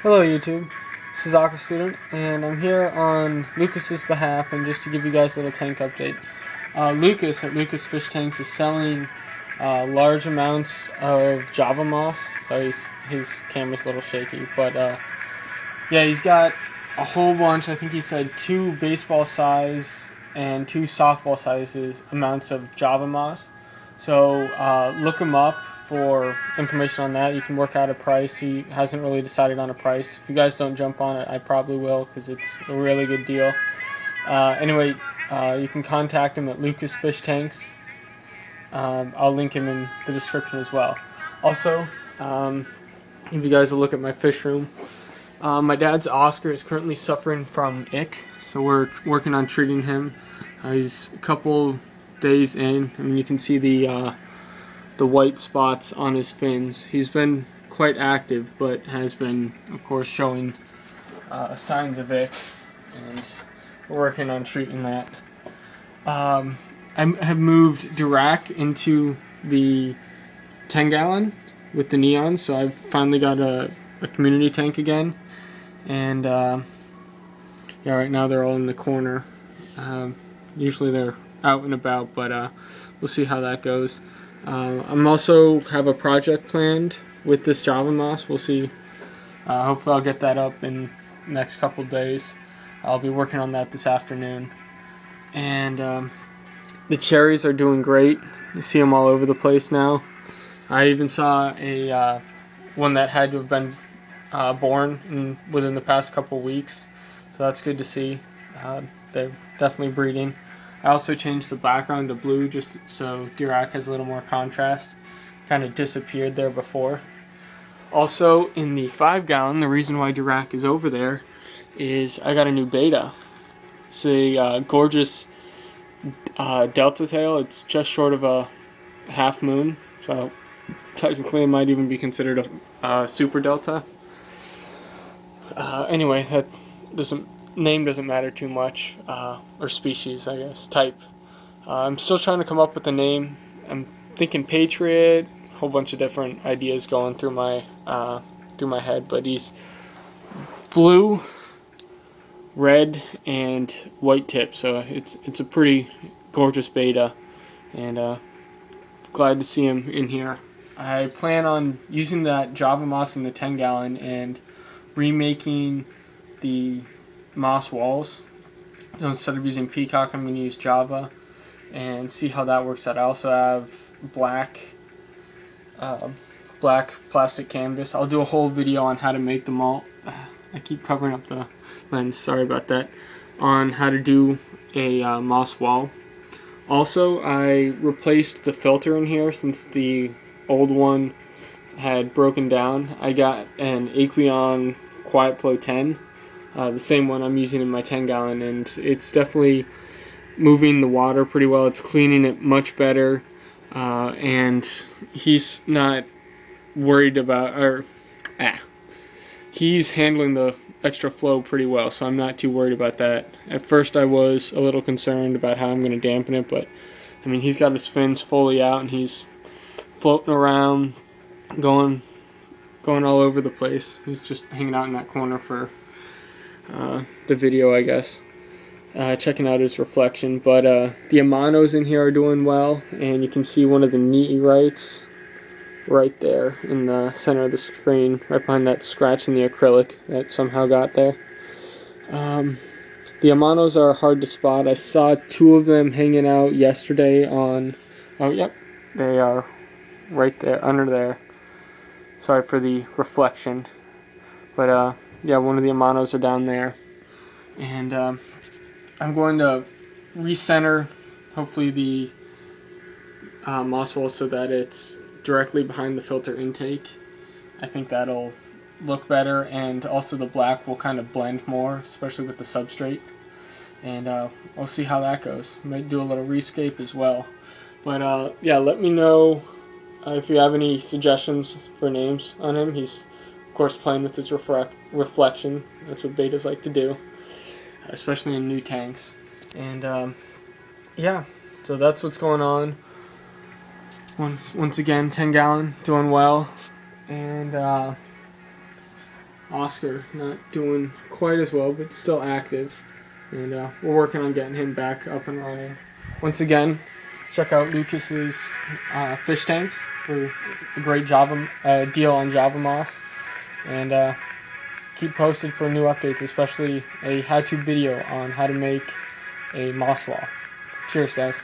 Hello YouTube, this is Aqua Student, and I'm here on Lucas's behalf, and just to give you guys a little tank update. Lucas at LucasFishTanks is selling large amounts of Java moss. Sorry, his camera's a little shaky, but yeah, he's got a whole bunch. I think he said 2 baseball size and 2 softball sizes amounts of Java moss. So look him up for information on that. You can work out a price. He hasn't really decided on a price. If you guys don't jump on it, I probably will, because it's a really good deal. Anyway, you can contact him at LucasFishTanks. I'll link him in the description as well. Also, if you guys will look at my fish room, my dad's Oscar is currently suffering from ick, so we're working on treating him. He's a couple days in. I mean, you can see the white spots on his fins. He's been quite active, but has been, of course, showing signs of ick, and we're working on treating that. I have moved Dirac into the 10-gallon with the neon, so I've finally got a community tank again. And yeah, right now they're all in the corner. Usually they're out and about, but we'll see how that goes. I'm also have a project planned with this Java moss. We'll see. Hopefully I'll get that up in the next couple days. I'll be working on that this afternoon. And the cherries are doing great. You see them all over the place now. I even saw a one that had to have been born within the past couple weeks, so that's good to see. They're definitely breeding. I also changed the background to blue just so Dirac has a little more contrast. Kind of disappeared there before. Also, in the 5-gallon, the reason why Dirac is over there is I got a new Betta. It's a gorgeous delta tail. It's just short of a half moon, so technically it might even be considered a super delta. Anyway, name doesn't matter too much, or species, I guess, type. I'm still trying to come up with a name. I'm thinking Patriot, a whole bunch of different ideas going through my head, but he's blue, red, and white tip, so it's a pretty gorgeous Betta, and glad to see him in here. I plan on using that Java moss in the 10-gallon and remaking the moss walls. Instead of using peacock, I'm going to use Java and see how that works out. I also have black plastic canvas. I'll do a whole video on how to make them all. I keep covering up the lens, sorry about that. On how to do a moss wall. Also, I replaced the filter in here since the old one had broken down. I got an Aqueon Quiet Flow 10. The same one I'm using in my 10-gallon, and it's definitely moving the water pretty well. It's cleaning it much better, and he's not worried about, he's handling the extra flow pretty well, so I'm not too worried about that. At first I was a little concerned about how I'm going to dampen it, but I mean, he's got his fins fully out, and he's floating around, going all over the place. He's just hanging out in that corner for the video, I guess, checking out his reflection. But the Amanos in here are doing well, and you can see one of the Neaterites right there in the center of the screen, right behind that scratch in the acrylic that somehow got there. The Amanos are hard to spot. I saw 2 of them hanging out yesterday on, oh yep, they are right there, under there. Sorry for the reflection, but yeah, one of the Amanos are down there, and I'm going to recenter, hopefully, the moss wall so that it's directly behind the filter intake. I think that'll look better, and also the black will kind of blend more, especially with the substrate, and we'll see how that goes. Might do a little rescape as well, but yeah, let me know if you have any suggestions for names on him. He's of course playing with his reflection. That's what Bettas like to do, especially in new tanks. And yeah, so that's what's going on. Once again, 10-gallon doing well, and Oscar not doing quite as well, but still active. And we're working on getting him back up and running. Once again, check out Lucas's fish tanks for a great deal on Java Moss. And keep posted for new updates, especially a how-to video on how to make a moss wall. Cheers, guys.